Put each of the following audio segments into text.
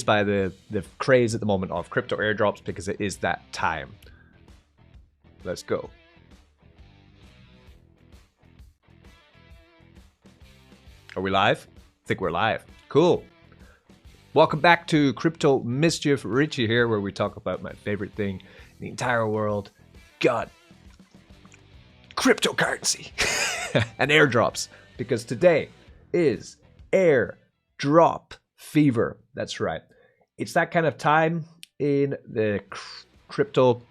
by the craze at the moment of crypto airdrops because it is that time. Let's go. Are we live? I think we're live. Cool. Welcome back to Crypto Mischief. Richie here, where we talk about my favorite thing in the entire world. God. Cryptocurrency and airdrops. Because today is airdrop fever. That's right. It's that kind of time in the crypto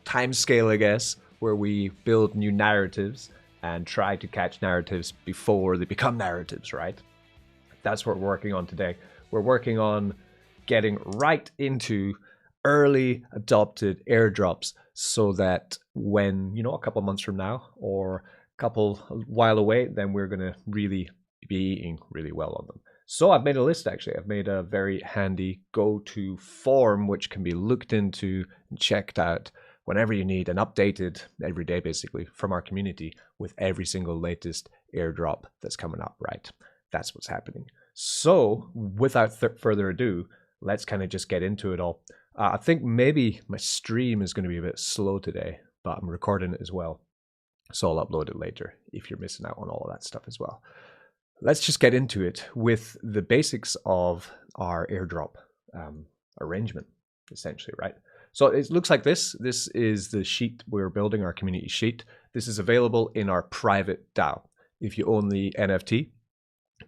time scale, I guess, where we build new narratives and try to catch narratives before they become narratives, right? That's what we're working on today. We're working on getting right into early adopted airdrops so that when, a couple of months from now or a while away, then we're going to really be eating really well on them. So I've made a list, actually. I've made a very handy go-to form which can be looked into and checked out whenever you need and updated every day, basically, from our community with every single latest airdrop that's coming up, right? That's what's happening. So without further ado, let's kind of just get into it all. I think maybe my stream is going to be a bit slow today, but I'm recording it as well. So I'll upload it later if you're missing out on all of that stuff as well. Let's just get into it with the basics of our airdrop arrangement, essentially, right? So it looks like this. This is the sheet we're building, our community sheet. This is available in our private DAO. If you own the NFT,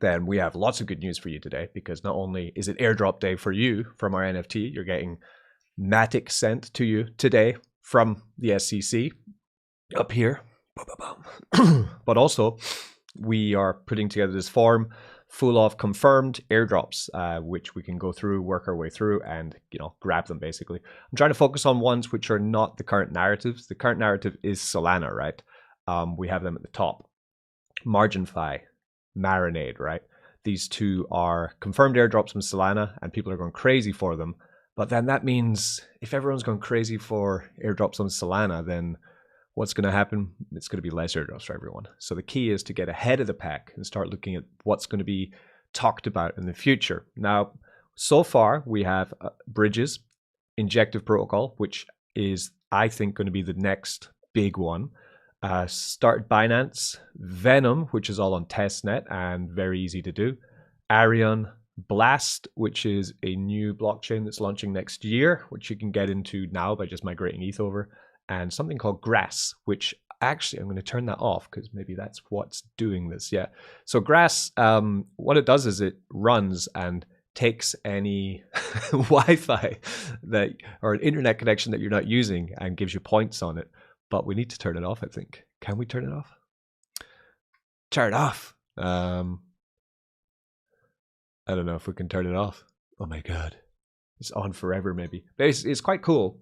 then we have lots of good news for you today, because not only is it airdrop day for you from our NFT, you're getting Matic sent to you today from the SEC up here. But also, we are putting together this form full of confirmed airdrops, which we can go through, work our way through, and grab them basically. I'm trying to focus on ones which are not the current narratives. The current narrative is Solana, right? We have them at the top. MarginFi, Marinade, right? These two are confirmed airdrops from Solana, and people are going crazy for them. But then that means if everyone's going crazy for airdrops on Solana, then what's going to happen? It's going to be less airdrops for everyone. So the key is to get ahead of the pack and start looking at what's going to be talked about in the future. Now, so far we have Bridges, Injective Protocol, which is, I think, going to be the next big one. Start Binance, Venom, which is all on testnet and very easy to do. Arion, Blast, which is a new blockchain that's launching next year, which you can get into now by just migrating ETH over. And something called Grass, which actually I'm going to turn that off because maybe that's what's doing this. Yeah. So Grass, what it does is it runs and takes any Wi-Fi or an internet connection that you're not using and gives you points on it. But we need to turn it off, I think. Can we turn it off? Turn it off. I don't know if we can turn it off. Oh my God. It's on forever maybe. But it's quite cool.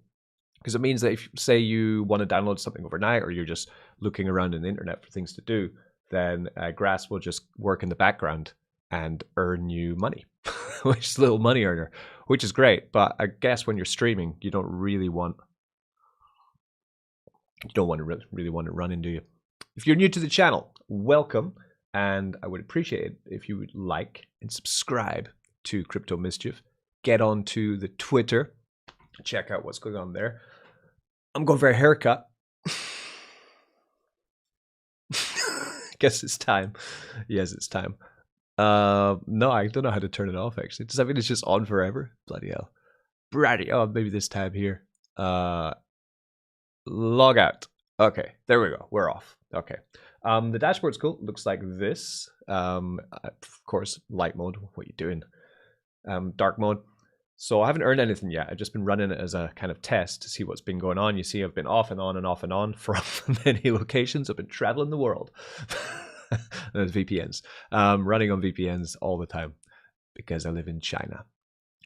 Because it means that if, say, you want to download something overnight, or you're just looking around in the internet for things to do, then Grass will just work in the background and earn you money, which is a little money earner, which is great. But I guess when you're streaming, you don't really want to really want to run into you. If you're new to the channel, welcome, and I would appreciate it if you would like and subscribe to Crypto Mischief. Get onto the Twitter, check out what's going on there. I'm going for a haircut. Guess it's time. Yes, it's time. No, I don't know how to turn it off, actually. Does that mean it's just on forever? Bloody hell. Oh, maybe this tab here. Log out. Okay, there we go. We're off. Okay. The dashboard's cool. Looks like this. Of course, light mode. What are you doing? Dark mode. So I haven't earned anything yet. I've just been running it as a kind of test to see what's been going on. You see, I've been off and on and off and on from many locations. I've been traveling the world. There's VPNs. Running on VPNs all the time because I live in China.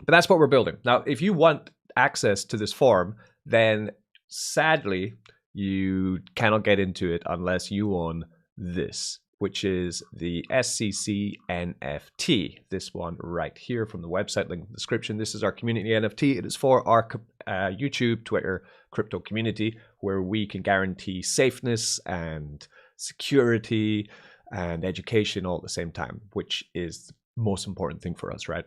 But that's what we're building. Now, if you want access to this form, then sadly, you cannot get into it unless you own this, which is the SCC NFT. This one right here from the website, link in the description. This is our community NFT. It is for our YouTube, Twitter, crypto community, where we can guarantee safeness and security and education all at the same time, which is the most important thing for us, right?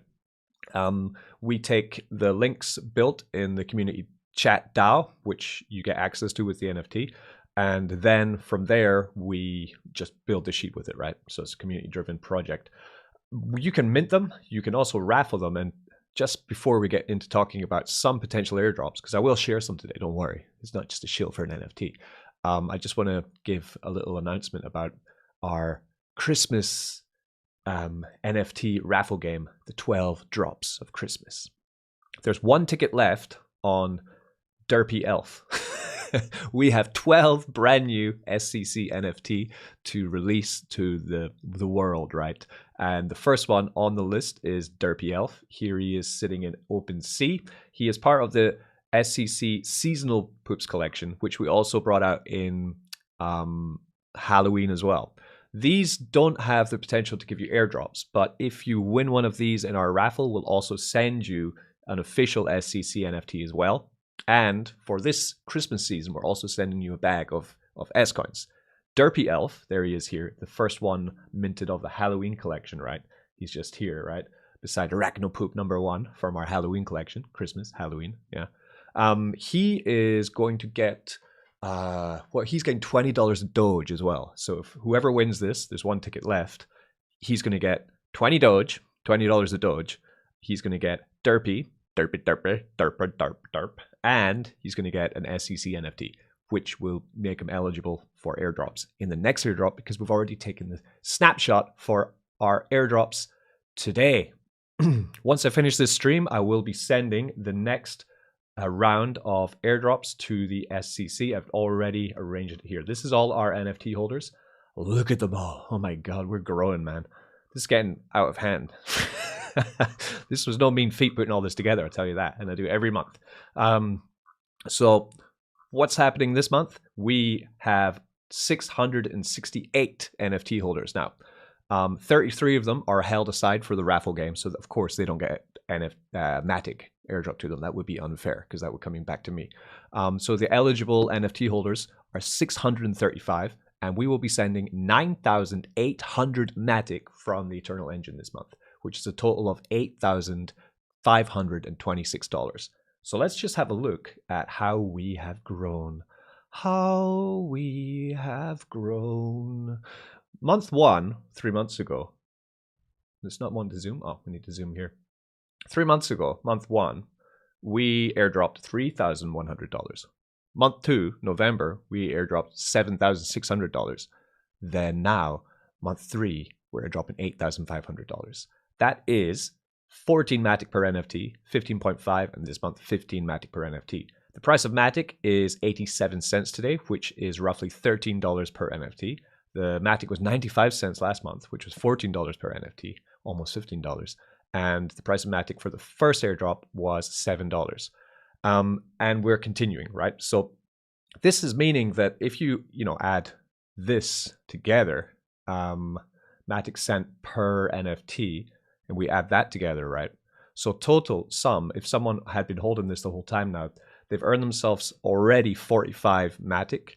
We take the links built in the community chat DAO, which you get access to with the NFT. And then from there, we just build the sheet with it, right? So it's a community-driven project. You can mint them. You can also raffle them. And just before we get into talking about some potential airdrops, because I will share some today, don't worry. It's not just a shield for an NFT. I just want to give a little announcement about our Christmas NFT raffle game, the 12 Drops of Christmas. There's one ticket left on Derpy Elf. We have 12 brand new SCC NFT to release to the world, right? And the first one on the list is Derpy Elf. Here he is sitting in OpenSea. He is part of the SCC seasonal poops collection, which we also brought out in Halloween as well. These don't have the potential to give you airdrops, but if you win one of these in our raffle, we'll also send you an official SCC NFT as well. And for this Christmas season, we're also sending you a bag of S-Coins. Derpy Elf, there he is here, the first one minted of the Halloween collection, right? He's just here, right? Beside Arachnopoop #1 from our Halloween collection. Christmas, Halloween, yeah. He is going to get, he's getting $20 of Doge as well. So if whoever wins this, there's one ticket left, he's going to get $20 of Doge. He's going to get Derpy, and he's going to get an SCC NFT, which will make him eligible for airdrops in the next airdrop, because we've already taken the snapshot for our airdrops today. Once I finish this stream, I will be sending the next round of airdrops to the SCC. I've already arranged it here. This is all our NFT holders. Look at them all. Oh my God, we're growing, man. This is getting out of hand. This was no mean feat putting all this together, I'll tell you that. And I do it every month. So what's happening this month? We have 668 NFT holders now. 33 of them are held aside for the raffle game. So of course they don't get Matic airdrop to them. That would be unfair because that would coming back to me. So the eligible NFT holders are 635. And we will be sending 9,800 Matic from the Eternal Engine this month, which is a total of $8,526. So let's just have a look at how we have grown. How we have grown. Month 1, 3 months ago. It's not one to zoom. Oh, we need to zoom here. 3 months ago, month 1, we airdropped $3,100. Month 2, November, we airdropped $7,600. Then now, month 3, we're airdropping $8,500. That is 14 Matic per NFT, 15.5, and this month 15 Matic per NFT. The price of Matic is 87 cents today, which is roughly $13 per NFT. The Matic was 95 cents last month, which was $14 per NFT, almost $15. And the price of Matic for the first airdrop was $7. And we're continuing, right? So this is meaning that if you add this together, Matic sent per NFT, and we add that together, right? So total sum, if someone had been holding this the whole time now, they've earned themselves already 45 Matic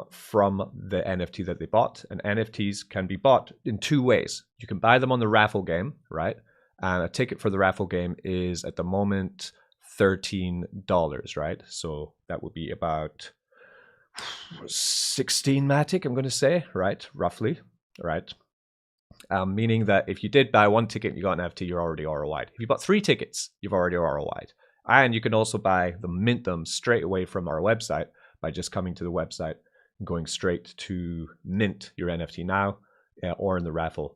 from the NFT that they bought. And NFTs can be bought in 2 ways. You can buy them on the raffle game, right? And a ticket for the raffle game is at the moment $13, right? So that would be about 16 Matic, I'm going to say, right? Roughly, right? Meaning that if you did buy 1 ticket and you got an NFT, you're already ROI'd. If you bought 3 tickets, you've already ROI'd. And you can also buy them, mint them straight away from our website by just coming to the website and going straight to mint your NFT now or in the raffle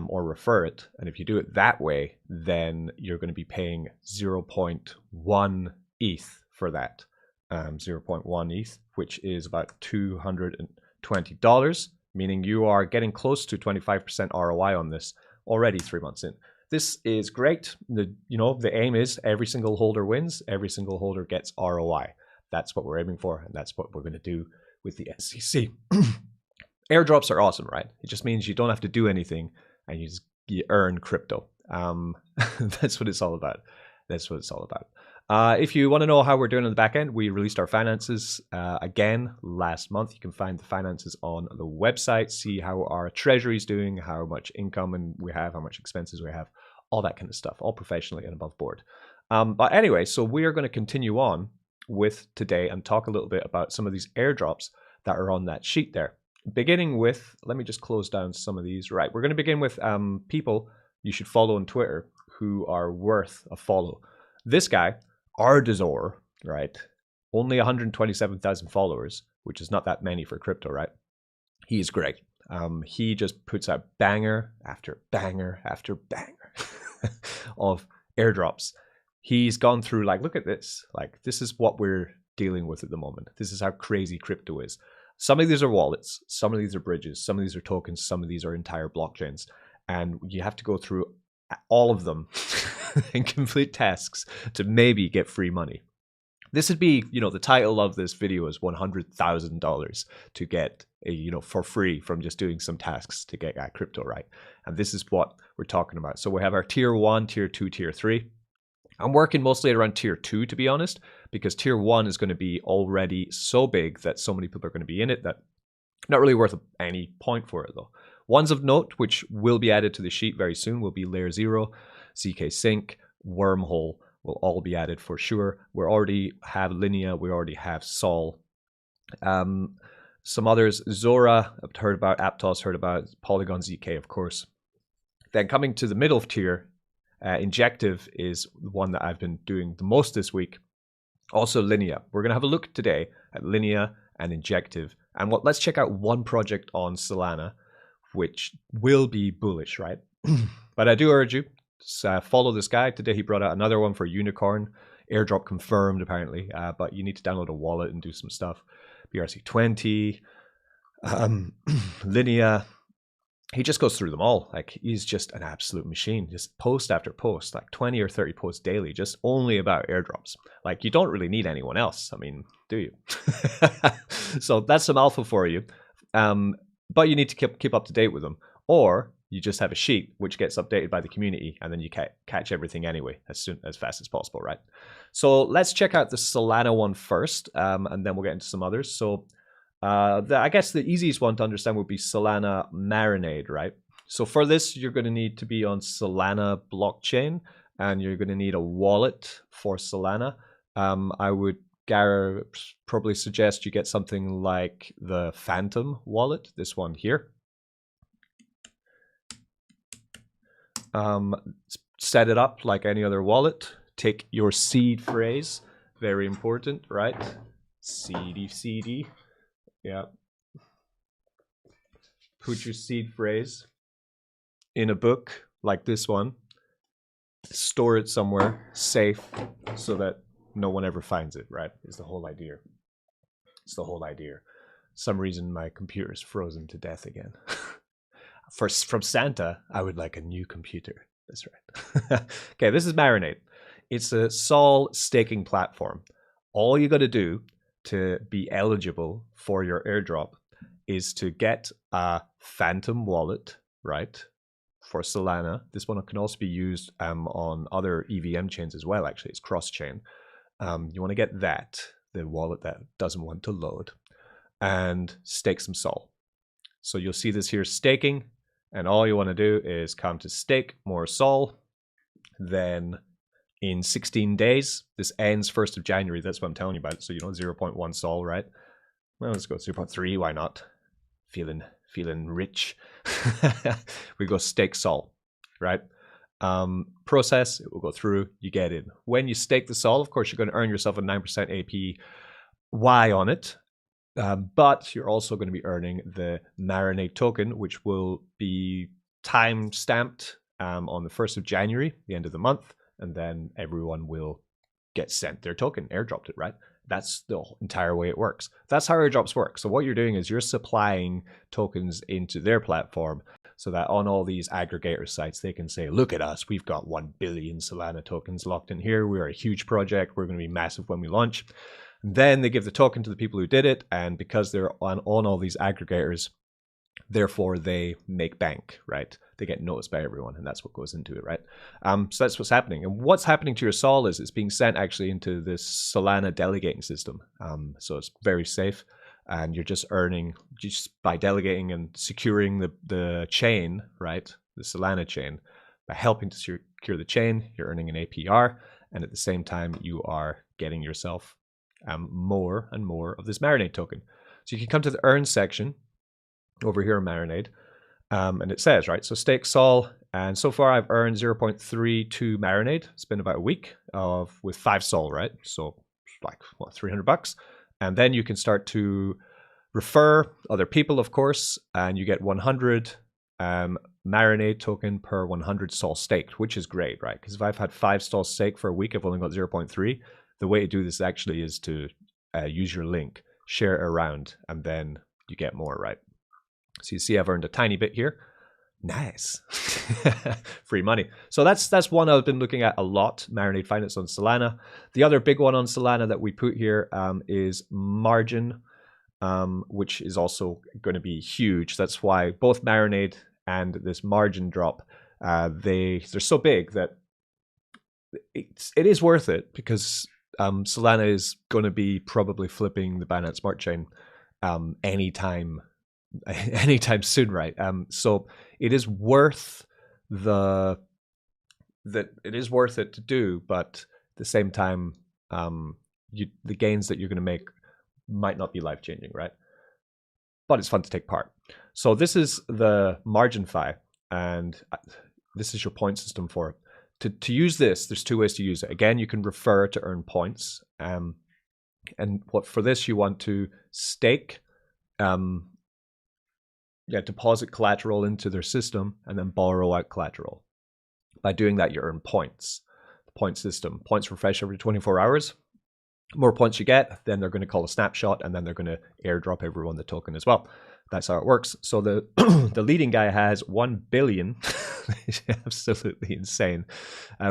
or refer it. And if you do it that way, then you're going to be paying 0.1 ETH for that. 0.1 ETH, which is about $220, meaning you are getting close to 25% ROI on this already 3 months in. This is great. The aim is every single holder wins, every single holder gets ROI. That's what we're aiming for, and that's what we're going to do with the SCC. Airdrops are awesome, right? It just means you don't have to do anything, and you earn crypto. That's what it's all about. That's what it's all about. If you want to know how we're doing on the back end, we released our finances again last month. You can find the finances on the website, see how our treasury is doing, how much income we have, how much expenses we have, all that kind of stuff, all professionally and above board. But anyway, so we are going to continue on with today and talk a little bit about some of these airdrops that are on that sheet there. Beginning with, let me just close down some of these. Right, we're going to begin with people you should follow on Twitter who are worth a follow. This guy, Ardazor, right? Only 127,000 followers, which is not that many for crypto, right? He's great. He just puts out banger after banger after banger of airdrops. He's gone through, like, look at this. Like, this is what we're dealing with at the moment. This is how crazy crypto is. Some of these are wallets, some of these are bridges, some of these are tokens, some of these are entire blockchains. And you have to go through all of them and complete tasks to maybe get free money. This would be, the title of this video is $100,000 to get, for free from just doing some tasks to get crypto, right? And this is what we're talking about. So we have our tier 1, tier 2, tier 3. I'm working mostly around tier 2, to be honest, because tier 1 is going to be already so big that so many people are going to be in it that not really worth any point for it, though. Ones of note, which will be added to the sheet very soon, will be Layer 0, ZK Sync, Wormhole, will all be added for sure. We already have Linea, we already have Sol. Some others, Zora, I've heard about, Aptos, heard about, Polygon ZK, of course. Then coming to the middle tier, Injective is the one that I've been doing the most this week. Also Linea. We're going to have a look today at Linea and Injective. And let's check out one project on Solana, which will be bullish, right? But I do urge you, follow this guy. Today he brought out another one for Unicorn. Airdrop confirmed, apparently. But you need to download a wallet and do some stuff. BRC20, Linea. He just goes through them all. Like, he's just an absolute machine. Just post after post, like 20 or 30 posts daily, just only about airdrops. Like, you don't really need anyone else. I mean, do you? So that's some alpha for you. But you need to keep up to date with them. Or you just have a sheet which gets updated by the community, and then you catch everything anyway as fast as possible, right? So let's check out the Solana one first, and then we'll get into some others. So I guess the easiest one to understand would be Solana Marinade, right? So for this, you're going to need to be on Solana blockchain, and you're going to need a wallet for Solana. I would probably suggest you get something like the Phantom wallet, this one here. Set it up like any other wallet. Take your seed phrase, very important, right? CD. Yeah. Put your seed phrase in a book like this one. Store it somewhere safe so that no one ever finds it, right? Is the whole idea. It's the whole idea. Some reason my computer is frozen to death again. From Santa, I would like a new computer. That's right. Okay, this is Marinade. It's a Sol staking platform. All you got to do to be eligible for your airdrop is to get a Phantom wallet, right, for Solana. This one can also be used on other EVM chains as well, actually. It's cross-chain. You want to get that, the wallet that doesn't want to load, and stake some Sol. So you'll see this here, staking, and all you want to do is come to stake more Sol. Then in 16 days, this ends 1st of January. That's what I'm telling you about. So, 0.1 Sol, right? Well, let's go 0.3. Why not? Feeling rich. We go stake Sol, right? Process, it will go through, you get in. When you stake the Sol, of course, you're going to earn yourself a 9% APY on it. But you're also going to be earning the Marinade token, which will be time stamped on the 1st of January, the end of the month. And then everyone will get sent their token, airdropped it, right? That's the entire way it works. That's how airdrops work. So what you're doing is you're supplying tokens into their platform so that on all these aggregator sites, they can say, look at us, we've got 1 billion Solana tokens locked in here. We're a huge project. We're going to be massive when we launch. And then they give the token to the people who did it. And because they're on all these aggregators, therefore they make bank, right? They get noticed by everyone, and that's what goes into it, right? So that's what's happening. And what's happening to your Sol is it's being sent actually into this Solana delegating system. So it's very safe, and you're just earning just by delegating and securing the chain, right? The Solana chain. by helping to secure the chain, you're earning an APR, and at the same time, you are getting yourself more and more of this Marinade token. So you can come to the earn section over here in Marinade, and it says, right, so stake Sol, and so far I've earned 0.32 Marinade. It's been about a week with 5 Sol, right? So like, what, $300? And then you can start to refer other people, of course, and you get 100 Marinade token per 100 Sol staked, which is great, right? Because if I've had 5 Sol staked for a week, I've only got 0.3. The way to do this actually is to use your link, share it around, and then you get more, right? So you see I've earned a tiny bit here. Nice. Free money. So that's one I've been looking at a lot, Marinade Finance on Solana. The other big one on Solana that we put here is margin, which is also going to be huge. That's why both Marinade and this margin drop, they're so big that it is worth it, because Solana is going to be probably flipping the Binance Smart Chain anytime soon, right? So it is worth it is worth it to do, but at the same time, the gains that you're going to make might not be life changing, right? But it's fun to take part. So this is the margin fi, and this is your point system for it. To use this, there's 2 ways to use it. Again, you can refer to earn points, and what for this you want to stake. Deposit collateral into their system and then borrow out collateral. By doing that, you earn points. The point system. Points refresh every 24 hours. The more points you get, then they're going to call a snapshot, and then they're going to airdrop everyone the token as well. That's how it works. So the the leading guy has 1 billion, absolutely insane,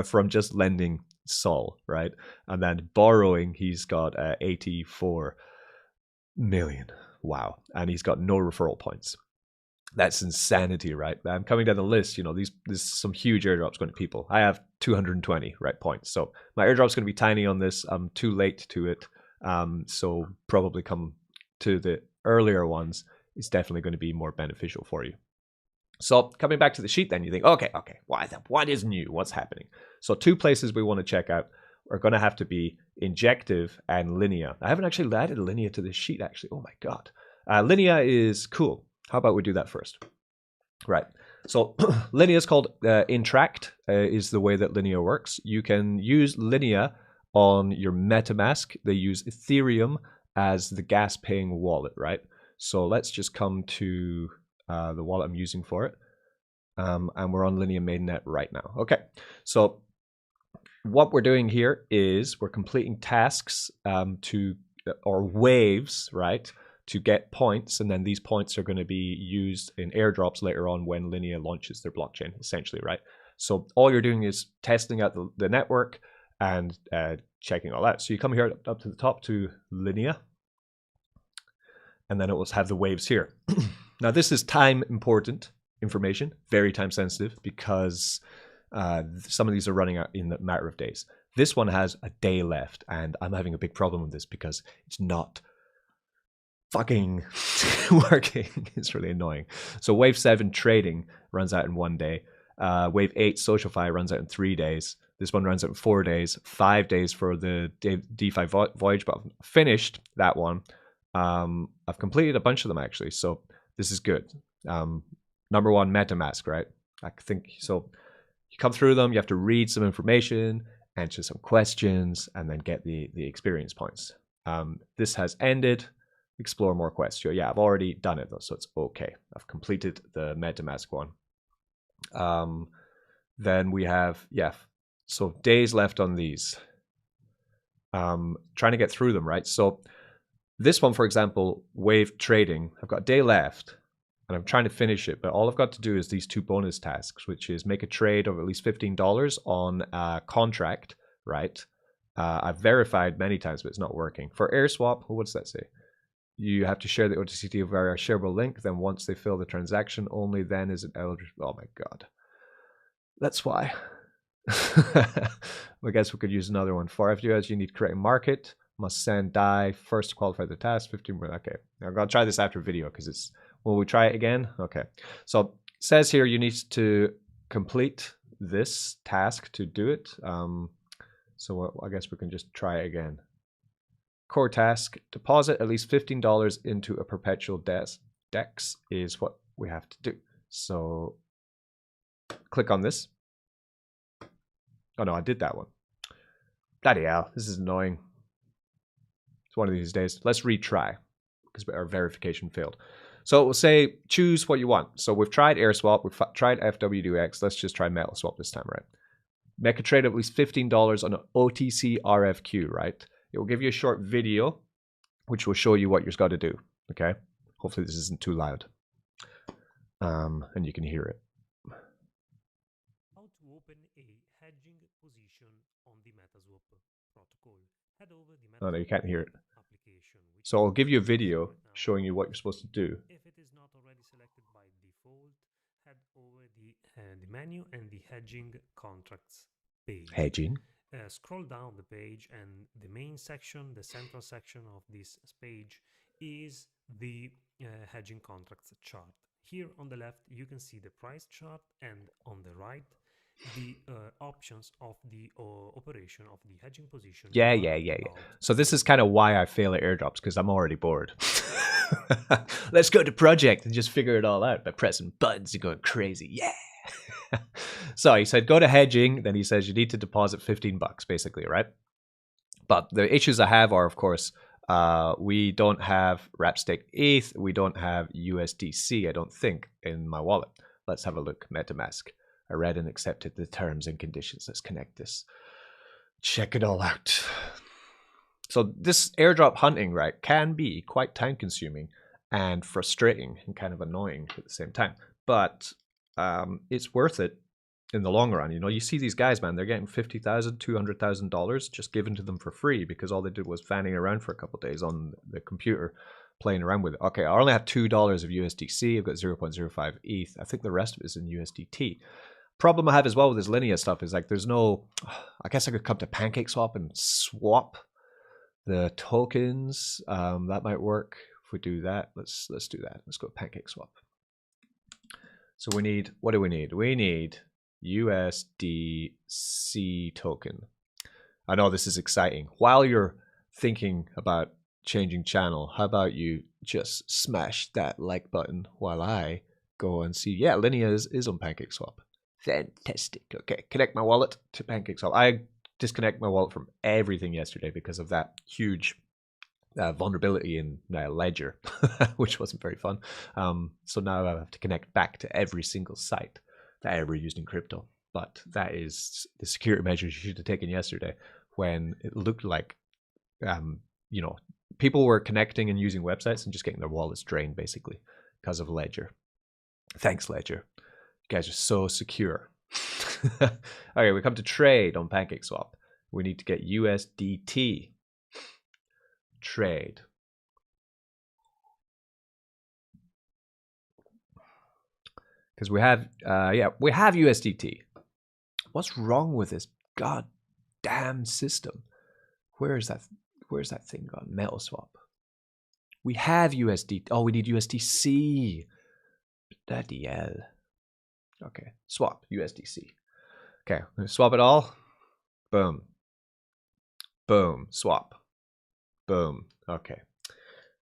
from just lending Sol, right? And then borrowing, he's got 84 million. Wow. And he's got no referral points. That's insanity, right? I'm coming down the list, there's some huge airdrops going to people. I have 220, right, points. So my airdrop's going to be tiny on this. I'm too late to it. So probably come to the earlier ones. It's definitely going to be more beneficial for you. So coming back to the sheet, then you think, okay, what is new? What's happening? So 2 places we want to check out are going to have to be Injective and Linea. I haven't actually added Linea to this sheet, actually. Oh my God. Linea is cool. How about we do that first? Right. So Linea is called Interact, is the way that Linea works. You can use Linea on your MetaMask. They use Ethereum as the gas paying wallet, right? So let's just come to the wallet I'm using for it. And we're on Linea mainnet right now. Okay. So what we're doing here is we're completing tasks or waves, right? To get points, and then these points are going to be used in airdrops later on when Linea launches their blockchain, essentially, right? So all you're doing is testing out the network and checking all that. So you come here up to the top to Linea, and then it will have the waves here. Now this is time important information, very time sensitive, because some of these are running out in a matter of days. This one has a day left, and I'm having a big problem with this because it's not fucking working. It's really annoying. So wave 7 trading runs out in 1 day. Wave 8 SocialFi runs out in 3 days. This one runs out in 4 days. 5 days for the DeFi voyage, but I've finished that one. I've completed a bunch of them actually, so this is good. Number 1, MetaMask, right? I think so. You come through them, you have to read some information, answer some questions, and then get the experience points. This has ended. Explore more quests. So yeah, I've already done it though, so it's okay. I've completed the MetaMask one. Then we have, so days left on these. Trying to get through them, right? So this one, for example, wave trading, I've got a day left and I'm trying to finish it, but all I've got to do is these 2 bonus tasks, which is make a trade of at least $15 on a contract, right? I've verified many times, but it's not working. For AirSwap, what does that say? You have to share the OTCT via a shareable link. Then once they fill the transaction, only then is it eligible. Oh my God. That's why. I guess we could use another one. For FUS, you need to create a market. Must send DAI first to qualify the task. 15. Okay. I'm going to try this after video because will we try it again? Okay. So it says here you need to complete this task to do it. So I guess we can just try it again. Core task, deposit at least $15 into a perpetual DEX is what we have to do. So click on this. Oh no, I did that one. Bloody hell, this is annoying. It's one of these days. Let's retry because our verification failed. So it will say choose what you want. So we've tried AirSwap, we've tried FWDX. Let's just try MetalSwap this time, right? Make a trade of at least $15 on an OTC RFQ, right? It will give you a short video, which will show you what you've got to do. Okay. Hopefully this isn't too loud, and you can hear it. How to open a hedging position on the MetaSwap protocol. Head over the Oh no, you can't hear it. application. So I'll give you a video showing you what you're supposed to do. If it is not already selected by default, head over the menu and the hedging contracts page. Hedging. Scroll down the page, and the main section, the central section of this page, is the hedging contracts chart. Here on the left, you can see the price chart, and on the right, the options of the operation of the hedging position. Yeah. So this is kind of why I fail at airdrops, because I'm already bored. Let's go to project and just figure it all out by pressing buttons and going crazy. Yeah. So he said, go to hedging. Then he says you need to deposit $15, basically, right? But the issues I have are, of course, we don't have Wrapstake ETH. We don't have USDC, I don't think, in my wallet. Let's have a look. MetaMask. I read and accepted the terms and conditions. Let's connect this. Check it all out. So this airdrop hunting, right, can be quite time consuming and frustrating and kind of annoying at the same time. But it's worth it in the long run. You know, you see these guys, man, they're getting $50,000, $200,000 just given to them for free because all they did was fanning around for a couple of days on the computer playing around with it. Okay, I only have $2 of USDC. I've got 0.05 ETH. I think the rest of it is in USDT. Problem I have as well with this Linea stuff is like there's no, I guess I could come to PancakeSwap and swap the tokens. That might work if we do that. Let's do that. Let's go to PancakeSwap. So we need, what do we need? We need USDC token. I know this is exciting. While you're thinking about changing channel, how about you just smash that like button while I go and see, yeah, Linea is on PancakeSwap. Fantastic. Okay, connect my wallet to PancakeSwap. I disconnect my wallet from everything yesterday because of that huge vulnerability in Ledger, which wasn't very fun. So now I have to connect back to every single site that I ever used in crypto. But that is the security measures you should have taken yesterday when it looked like, you know, people were connecting and using websites and just getting their wallets drained basically because of Ledger. Thanks, Ledger. You guys are so secure. Okay, we come to trade on PancakeSwap. We need to get USDT. Trade. Because we have, we have USDT. What's wrong with this goddamn system? Where's that thing gone? MetalSwap. We have USDT. Oh, we need USDC. Bloody hell. Okay, swap USDC. Okay, I'm gonna swap it all. Boom. Boom. Swap. Boom. Okay.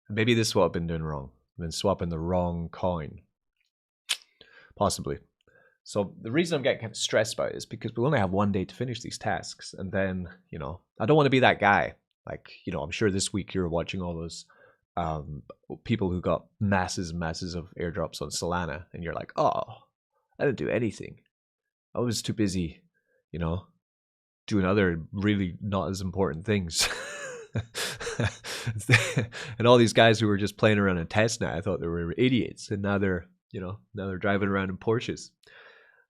Maybe this is what I've been doing wrong. I've been swapping the wrong coin. Possibly. So the reason I'm getting kind of stressed about it is because we only have one day to finish these tasks. And then, you know, I don't want to be that guy. Like, you know, I'm sure this week you're watching all those people who got masses and masses of airdrops on Solana. And you're like, oh, I didn't do anything. I was too busy, you know, doing other really not as important things. And all these guys who were just playing around in testnet, I thought they were idiots. And now they're, you know, now they're driving around in Porsches.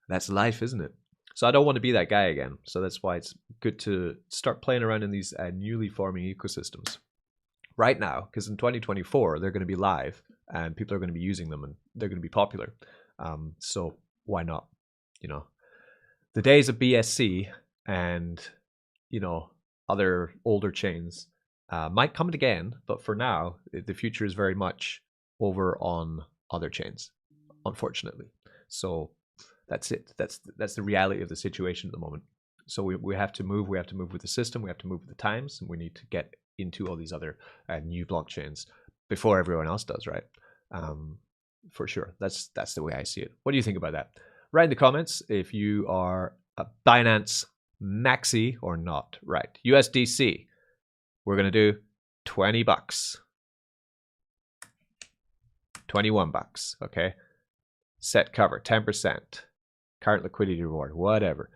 That's life, isn't it? So I don't want to be that guy again. So that's why it's good to start playing around in these newly forming ecosystems right now, because in 2024 they're going to be live and people are going to be using them and they're going to be popular. So why not? You know, the days of BSC and, you know, other older chains might come again, but for now the future is very much over on other chains, unfortunately. So That's it. That's the reality of the situation at the moment. So we have to move. We have to move with the system. We have to move with the times, and we need to get into all these other new blockchains before everyone else does, right? For sure. That's the way I see it. What do you think about that? Write in the comments if you are a Binance Maxi or not. Right. USDC. We're gonna do $20. $21. Okay. Set cover 10%. Current liquidity reward, whatever.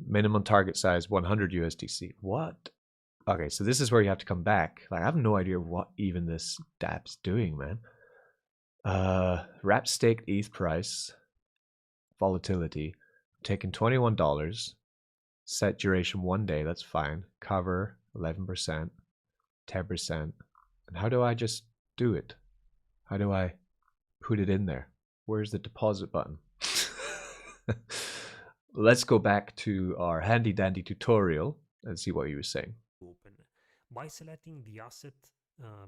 Minimum target size 100 USDC. What? Okay, so this is where you have to come back. Like, I have no idea what even this dApp's doing, man. Wrap staked ETH price, volatility. Taking $21. Set duration 1 day. That's fine. Cover 11%, 10%. And how do I just do it? How do I put it in there? Where's the deposit button? Let's go back to our handy dandy tutorial and see what you were saying. Open. By selecting the asset,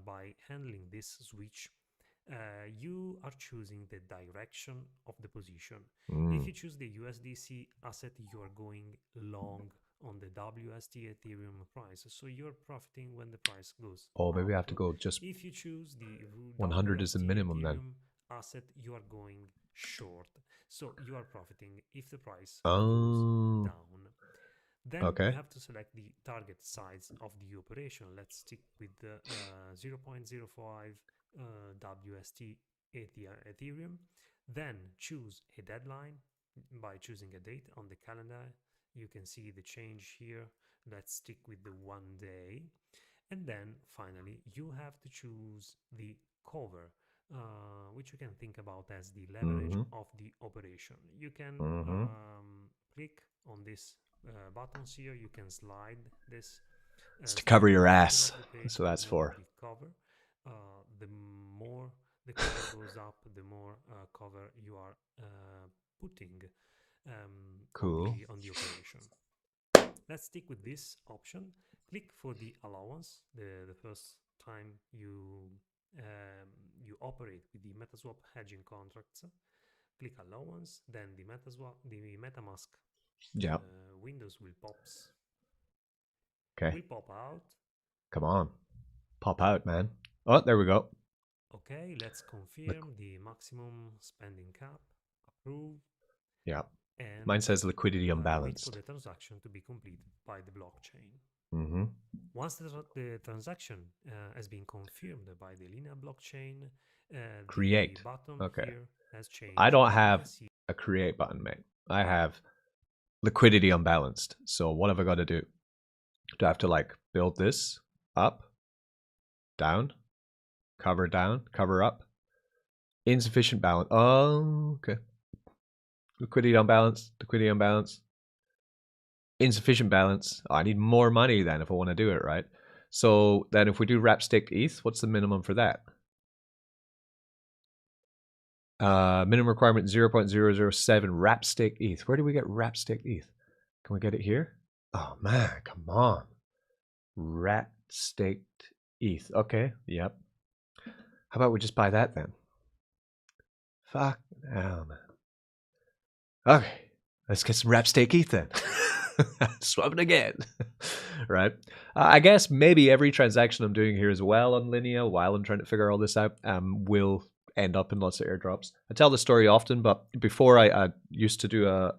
by handling this switch, you are choosing the direction of the position. If you choose the USDC asset, you are going long on the WST Ethereum price, so you're profiting when the price goes Oh, maybe up. I have to go just If you choose the 100 is the WST minimum Ethereum then. asset, you are going short, so you are profiting if the price Oh, goes down. Then okay. you have to select the target size of the operation. Let's stick with the 0.05 WST Ethereum. Then choose a deadline by choosing a date on the calendar. You can see the change here. Let's stick with the 1 day. And then finally, you have to choose the cover, which you can think about as the leverage of the operation. You can click on this buttons here. You can slide this. It's to cover your ass. So that's for. The cover. The more the cover goes up, the more cover you are putting Cool. on the operation. Let's stick with this option. Click for the allowance. The first time you operate with the MetaSwap hedging contracts, click allowance. Then the MetaMask windows will pop out. Come on, pop out, man. Oh, there we go. Okay, let's confirm the maximum spending cap. Approve. Yeah. And mine says liquidity unbalanced. Wait for the transaction to be completed by the blockchain. Once the transaction has been confirmed by the Linea blockchain, create. The button here has changed. I don't have a create button, mate. I have liquidity unbalanced. So what have I got to do? Do I have to like build this up, down, cover up? Insufficient balance. Oh, okay. Liquidity unbalanced. Insufficient balance. Oh, I need more money then if I want to do it, right? So then if we do wrap staked ETH, what's the minimum for that? Minimum requirement 0.007 wrap staked ETH. Where do we get wrap staked ETH? Can we get it here? Oh man, come on. Wrap staked ETH. Okay, yep. How about we just buy that then? Fuck now, man. Okay, let's get some wrap stake ETH then. Swap it again. Right? I guess maybe every transaction I'm doing here as well on Linea while I'm trying to figure all this out will end up in lots of airdrops. I tell the story often, but before I used to do I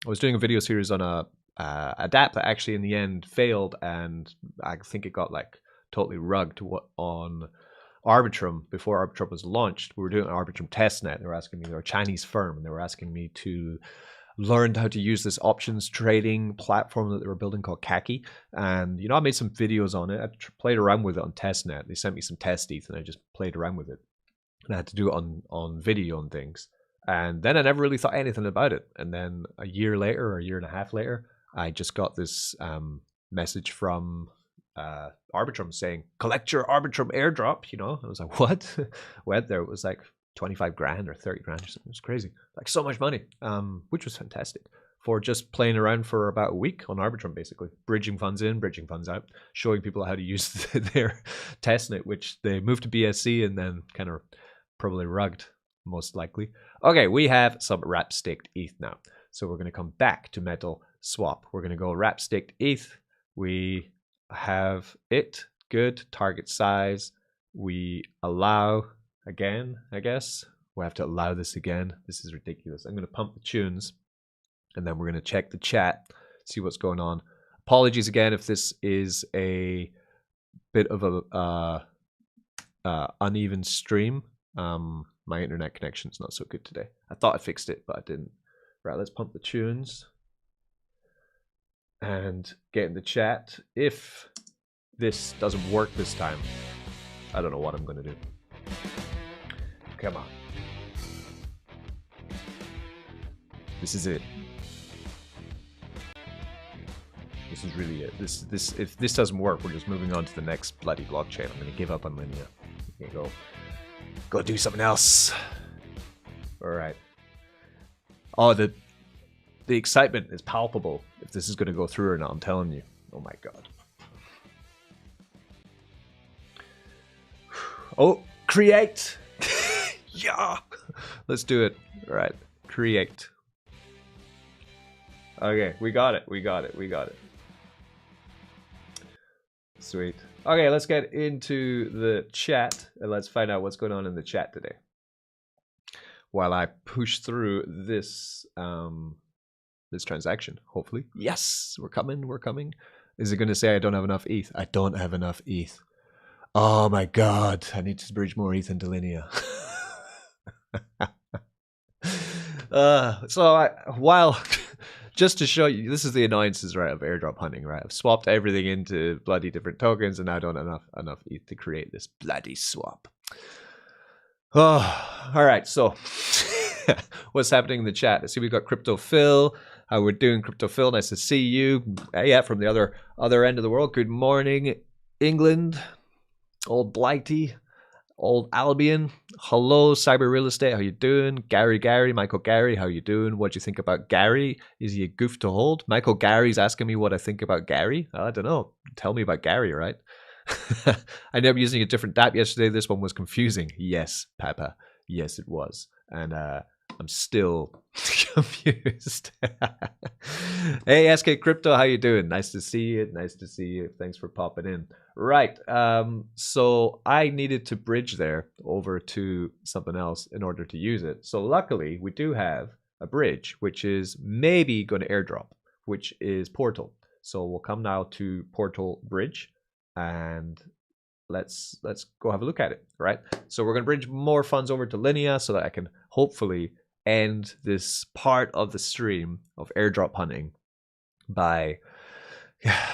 was doing a video series on a dApp that actually in the end failed, and I think it got like totally rugged on Arbitrum before Arbitrum was launched. We were doing an Arbitrum testnet. They were asking me, they're a Chinese firm, and they were asking me to learn how to use this options trading platform that they were building called Kaki. And, you know, I made some videos on it. I played around with it on testnet. They sent me some test ETH, and I just played around with it. And I had to do it on video and things. And then I never really thought anything about it. And then a year later, or a year and a half later, I just got this message from Arbitrum saying, collect your Arbitrum airdrop, you know. I was like, what? Went there, it was like 25 grand or 30 grand or something. It was crazy, like so much money, which was fantastic for just playing around for about a week on Arbitrum, basically bridging funds in, bridging funds out, showing people how to use their testnet, which they moved to BSC and then kind of probably rugged most likely. Okay, we have some wrap staked ETH now. So we're going to come back to Metal Swap. We're going to go wrap staked ETH. We have it. Good. Target size. We allow again, I guess. We have to allow this again. This is ridiculous. I'm going to pump the tunes and then we're going to check the chat, see what's going on. Apologies again if this is a bit of a uneven stream. My internet connection's not so good today. I thought I fixed it, but I didn't. Right, let's pump the tunes and get in the chat. If this doesn't work this time, I don't know what I'm going to do. Come on. This is it. This is really it. If this doesn't work, we're just moving on to the next bloody blockchain. I'm going to give up on Linea. I'm going to go do something else. All right. Oh, the excitement is palpable if this is going to go through or not. I'm telling you. Oh my god. Oh, create. Yeah. Let's do it. All right. Create. Okay, we got it. We got it. We got it. Sweet. Okay, let's get into the chat and let's find out what's going on in the chat today. While I push through this this transaction, hopefully. Yes, we're coming. We're coming. Is it going to say I don't have enough ETH? I don't have enough ETH. Oh my god! I need to bridge more ETH into Linea. While just to show you, this is the annoyances, right, of airdrop hunting, right? I've swapped everything into bloody different tokens, and now I don't have enough ETH to create this bloody swap. Oh, all right. So, what's happening in the chat? I see we've got Crypto Phil. How we're doing, Crypto Phil? Nice to see you. Yeah, from the other end of the world. Good morning, England. Old Blighty. Old Albion. Hello, Cyber Real Estate. How you doing? Gary, Michael Gary. How you doing? What do you think about Gary? Is he a goof to hold? Michael Gary's asking me what I think about Gary. I don't know. Tell me about Gary, right? I ended up using a different dApp yesterday. This one was confusing. Yes, Papa. Yes, it was. And I'm still confused. Hey, SK Crypto, how you doing? Nice to see you. Nice to see you. Thanks for popping in. Right. So I needed to bridge there over to something else in order to use it. So luckily, we do have a bridge, which is maybe going to airdrop, which is Portal. So we'll come now to Portal Bridge. And let's go have a look at it, right? So we're going to bridge more funds over to Linea so that I can hopefully end this part of the stream of airdrop hunting by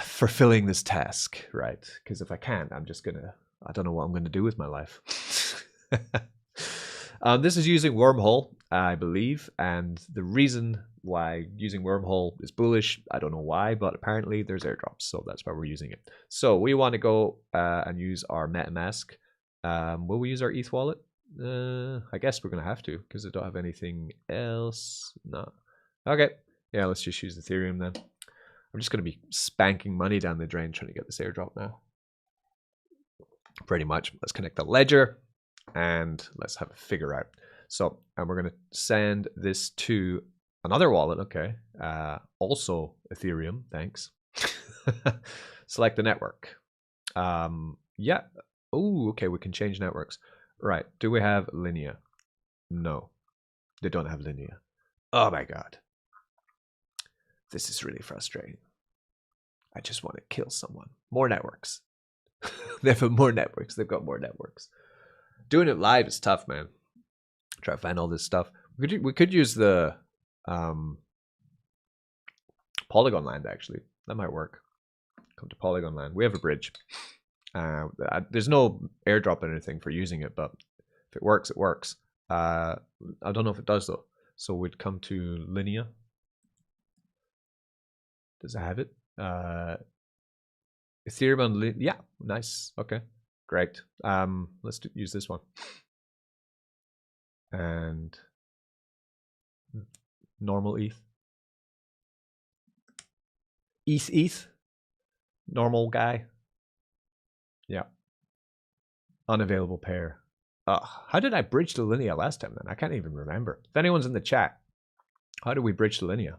fulfilling this task, right? Because if I can't, I don't know what I'm going to do with my life. This is using Wormhole, I believe, and the reason why using Wormhole is bullish, I don't know why, but apparently there's airdrops, so that's why we're using it. So we want to go and use our MetaMask. Will we use our ETH wallet? I guess we're going to have to, because I don't have anything else. No. Okay. Yeah, let's just use Ethereum then. I'm just going to be spanking money down the drain trying to get this airdrop now. Pretty much. Let's connect the ledger and let's have a figure out. So, and we're going to send this to another wallet. Okay. Also Ethereum. Thanks. Select the network. Yeah. Oh, okay. We can change networks. Right. Do we have Linea? No. They don't have Linea. Oh my god. This is really frustrating. I just want to kill someone. More networks. They have more networks. They've got more networks. Doing it live is tough, man. Try to find all this stuff. We could use the Polygon land, actually. That might work. Come to Polygon land. We have a bridge. There's no airdrop or anything for using it, but if it works, it works. I don't know if it does, though. So we'd come to Linea. Does it have it? Ethereum on Linea. Yeah, nice. Okay, great. Let's use this one. And normal ETH. ETH. Normal guy. Yeah. Unavailable pair. How did I bridge to Linea last time then? I can't even remember. If anyone's in the chat, how do we bridge to Linea?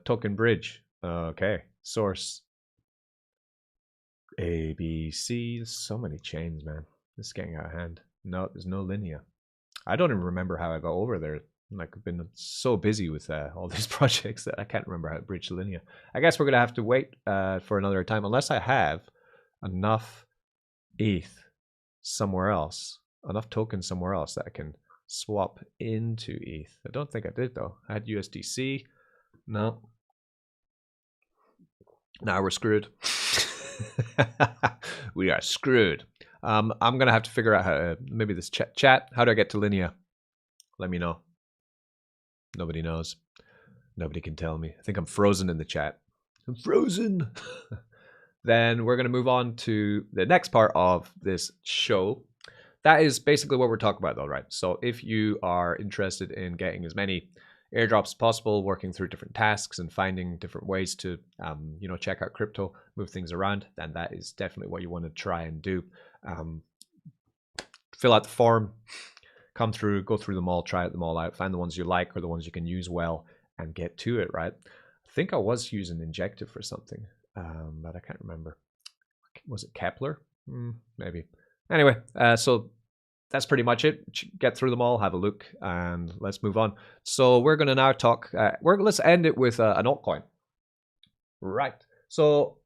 Token bridge. Okay. Source. A, B, C. There's so many chains, man. This is getting out of hand. No, there's no Linea. I don't even remember how I got over there. Like, I've been so busy with all these projects that I can't remember how to bridge to Linea. I guess we're going to have to wait for another time, unless I have enough ETH somewhere else, enough tokens somewhere else that I can swap into ETH. I don't think I did, though. I had USDC. No. Now we're screwed. We are screwed. I'm going to have to figure out how to, maybe this chat. How do I get to Linea? Let me know. Nobody knows. Nobody can tell me. I think I'm frozen in the chat. I'm frozen. Then we're going to move on to the next part of this show. That is basically what we're talking about, though, right? So if you are interested in getting as many airdrops as possible, working through different tasks and finding different ways to, check out crypto, move things around, then that is definitely what you want to try and do. Fill out the form, come through, go through them all, try them all out, find the ones you like or the ones you can use well, and get to it, right? I think I was using Injective for something, but I can't remember. Was it Kepler? Maybe. Anyway, so that's pretty much it. Get through them all, have a look, and let's move on. So we're going to now talk, let's end it with an altcoin. Right. So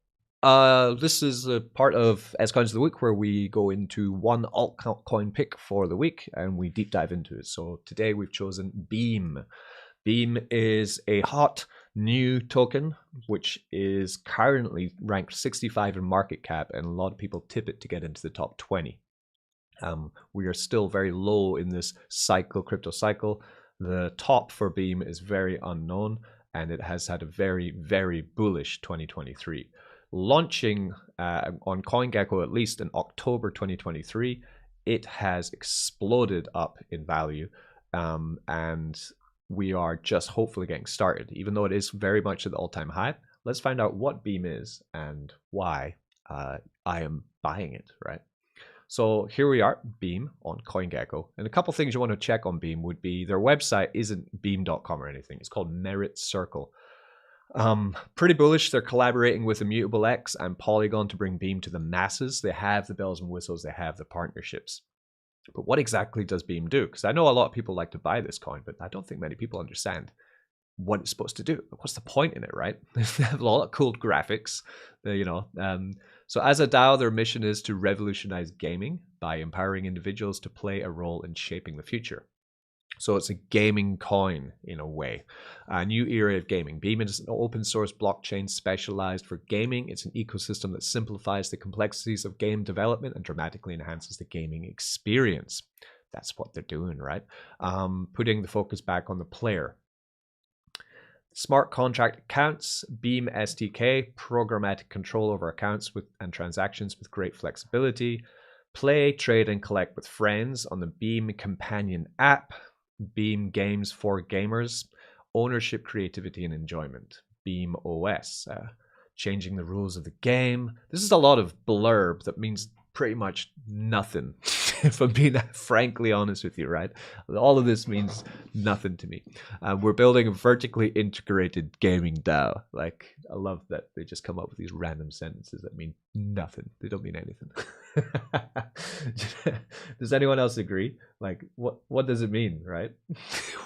this is a part of S Coins of the Week where we go into one altcoin pick for the week and we deep dive into it. So today we've chosen Beam. Beam is a hot new token, which is currently ranked 65 in market cap, and a lot of people tip it to get into the top 20. We are still very low in this crypto cycle. The top for Beam is very unknown, and it has had a very, very bullish 2023. Launching on CoinGecko at least in October 2023, it has exploded up in value, and we are just hopefully getting started, even though it is very much at the all-time high. Let's find out what Beam is and why I am buying it, right? So here we are, Beam on CoinGecko. And a couple things you want to check on Beam would be their website isn't beam.com or anything. It's called Merit Circle. Pretty bullish. They're collaborating with Immutable X and Polygon to bring Beam to the masses. They have the bells and whistles. They have the partnerships. But what exactly does Beam do? Because I know a lot of people like to buy this coin, but I don't think many people understand what it's supposed to do. What's the point in it, right? They have a lot of cool graphics, So as a DAO, their mission is to revolutionize gaming by empowering individuals to play a role in shaping the future. So it's a gaming coin in a way, a new era of gaming. Beam is an open source blockchain specialized for gaming. It's an ecosystem that simplifies the complexities of game development and dramatically enhances the gaming experience. That's what they're doing, right? Putting the focus back on the player. Smart contract accounts, Beam SDK, programmatic control over accounts and transactions with great flexibility. Play, trade, and collect with friends on the Beam Companion app. Beam Games for Gamers. Ownership, creativity, and enjoyment. Beam OS. Changing the rules of the game. This is a lot of blurb that means pretty much nothing, if I'm being frankly honest with you, right? All of this means nothing to me. We're building a vertically integrated gaming DAO. Like, I love that they just come up with these random sentences that mean nothing. They don't mean anything. Does anyone else agree? Like, what does it mean, right?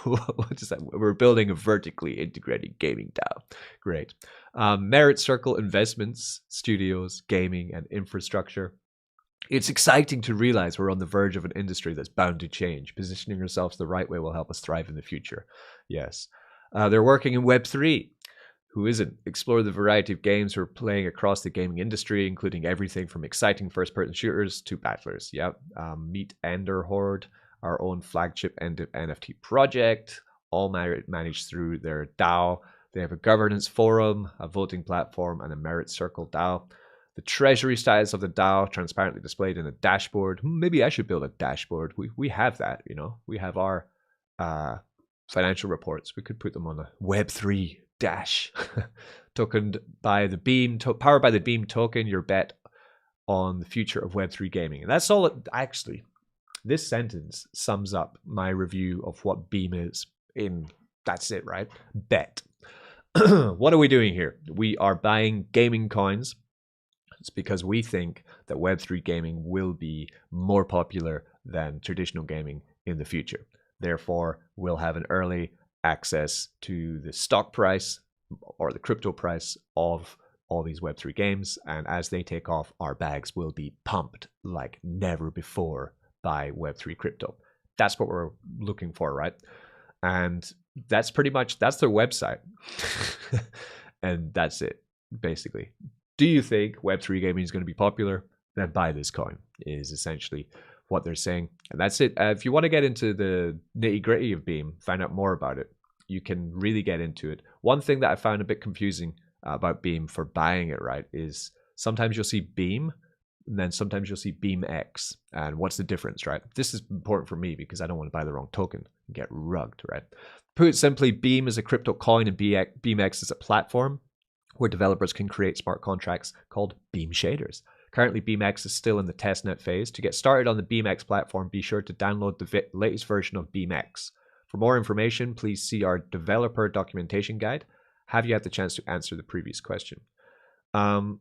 What does that? We're building a vertically integrated gaming DAO. Great. Merit Circle investments, studios, gaming, and infrastructure. It's exciting to realize we're on the verge of an industry that's bound to change. Positioning ourselves the right way will help us thrive in the future. Yes. They're working in Web3. Who isn't? Explore the variety of games we're playing across the gaming industry, including everything from exciting first-person shooters to battlers. Yep. Meet Ender Horde, our own flagship NFT project, all managed through their DAO. They have a governance forum, a voting platform, and a Merit Circle DAO. The treasury status of the DAO transparently displayed in a dashboard. Maybe I should build a dashboard. We have that, We have our financial reports. We could put them on a Web3 dash. Tokened by the Beam, powered by the Beam token. Your bet on the future of Web3 gaming. And that's all it actually. This sentence sums up my review of what Beam is that's it, right? Bet. What are we doing here? We are buying gaming coins. It's because we think that Web3 gaming will be more popular than traditional gaming in the future. Therefore, we'll have an early access to the stock price or the crypto price of all these Web3 games. And as they take off, our bags will be pumped like never before by Web3 crypto. That's what we're looking for, right? And that's pretty much, that's their website. And that's it, basically. Do you think Web3 gaming is going to be popular? Then buy this coin, is essentially what they're saying. And that's it. If you want to get into the nitty gritty of Beam, find out more about it, you can really get into it. One thing that I found a bit confusing about Beam for buying it, right, is sometimes you'll see Beam, and then sometimes you'll see BeamX. And what's the difference, right? This is important for me because I don't want to buy the wrong token and get rugged, right? Put it simply, Beam is a crypto coin and BeamX is a platform where developers can create smart contracts called Beam shaders. Currently, BeamX is still in the testnet phase. To get started on the BeamX platform, be sure to download the latest version of BeamX. For more information, please see our developer documentation guide. Have you had the chance to answer the previous question? Because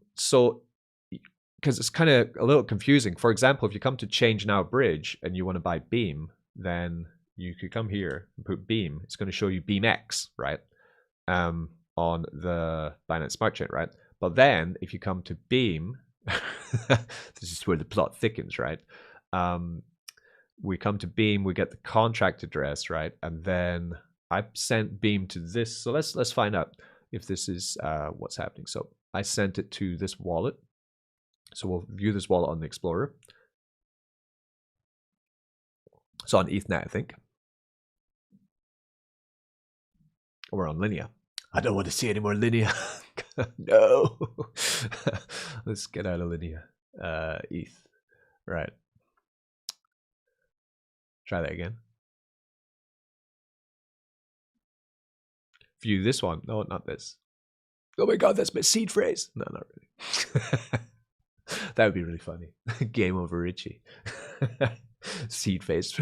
it's kind of a little confusing. For example, if you come to Change Now Bridge and you want to buy Beam, then you could come here and put Beam. It's going to show you BeamX, right? On the Binance Smart Chain, right? But then if you come to Beam, this is where the plot thickens, right? We come to Beam, we get the contract address, right? And then I sent Beam to this. So let's find out if this is what's happening. So I sent it to this wallet. So we'll view this wallet on the Explorer. So on Ethernet, I think. Or on Linea. I don't want to see any more Linea. No. Let's get out of Linea. ETH. Right. Try that again. View this one. No, not this. Oh my god, that's my seed phrase. No, not really. That would be really funny. Game over Richie. Seed face.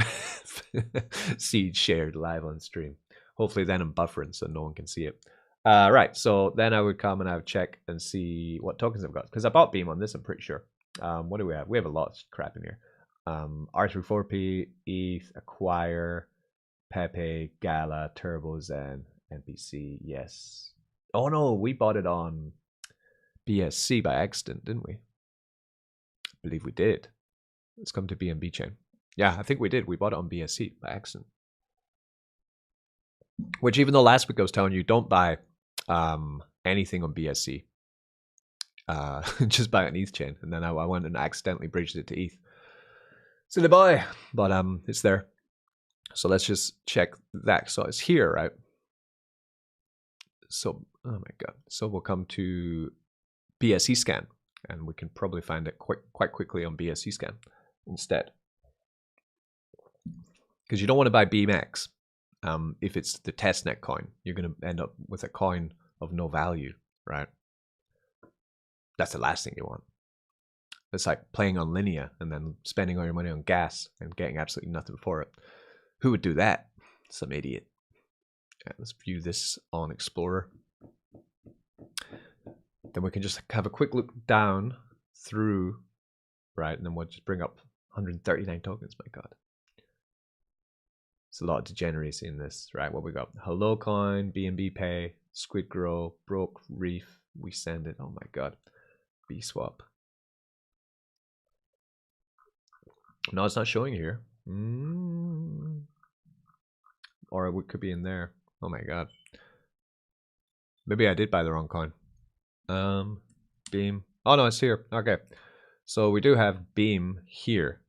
Seed shared live on stream. Hopefully then I'm buffering so no one can see it. Right, so then I would come and I would check and see what tokens I've got. Because I bought Beam on this, I'm pretty sure. What do we have? We have a lot of crap in here. R34P, ETH, Acquire, Pepe, Gala, Turbo Zen, NPC, yes. Oh no, we bought it on BSC by accident, didn't we? I believe we did. Let's come to BNB chain. Yeah, I think we did. We bought it on BSC by accident. Which, even though last week I was telling you, don't buy anything on BSC. Just buy an ETH chain. And then I went and accidentally bridged it to ETH. Silly boy. But it's there. So let's just check that. So it's here, right? So, oh my God. So we'll come to BSC scan. And we can probably find it quite quickly on BSC scan instead. Because you don't want to buy BeamX. If it's the testnet coin, you're going to end up with a coin of no value, right? That's the last thing you want. It's like playing on Linea and then spending all your money on gas and getting absolutely nothing for it. Who would do that? Some idiot. Yeah, let's view this on Explorer. Then we can just have a quick look down through, right? And then we'll just bring up 139 tokens, my God. It's a lot of degeneracy in this, right? What we got? Hello Coin, BNB Pay, Squid Grow, Broke, Reef, We Send It. Oh my God. BSwap. No, it's not showing here. Or it could be in there. Oh my God. Maybe I did buy the wrong coin. Beam. Oh no, it's here. Okay. So we do have Beam here.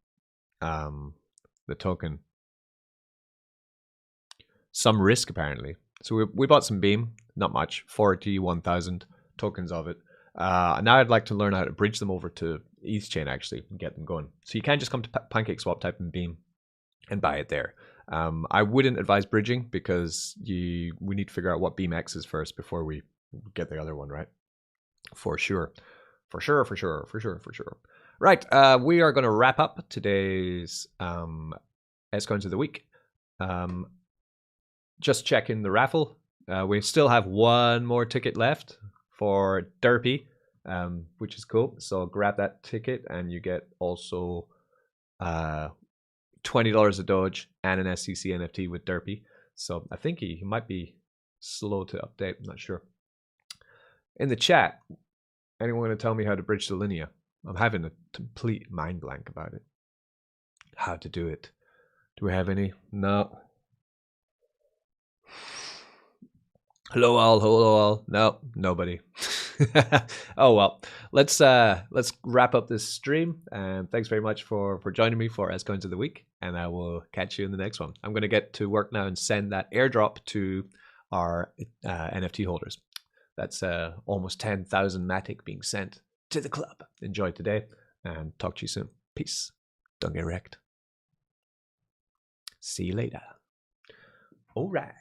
The token. Some risk apparently. So we bought some Beam, not much, 41,000 tokens of it. Now I'd like to learn how to bridge them over to ETH chain actually and get them going. So you can't just come to PancakeSwap, type in Beam, and buy it there. I wouldn't advise bridging because we need to figure out what BeamX is first before we get the other one, right? For sure. Right, we are going to wrap up today's Altcoins of the week. Just checking the raffle. We still have one more ticket left for Derpy, which is cool. So grab that ticket and you get also $20 a Doge and an SCC NFT with Derpy. So I think he might be slow to update. I'm not sure. In the chat, anyone going to tell me how to bridge to Linea? I'm having a complete mind blank about it. How to do it. Do we have any? No. Hello all. No, nobody. Oh well. Let's wrap up this stream. And thanks very much for joining me for Altcoins of the week. And I will catch you in the next one. I'm going to get to work now and send that airdrop to our NFT holders. That's almost 10,000 Matic being sent to the club. Enjoy today and talk to you soon. Peace. Don't get wrecked. See you later. All right.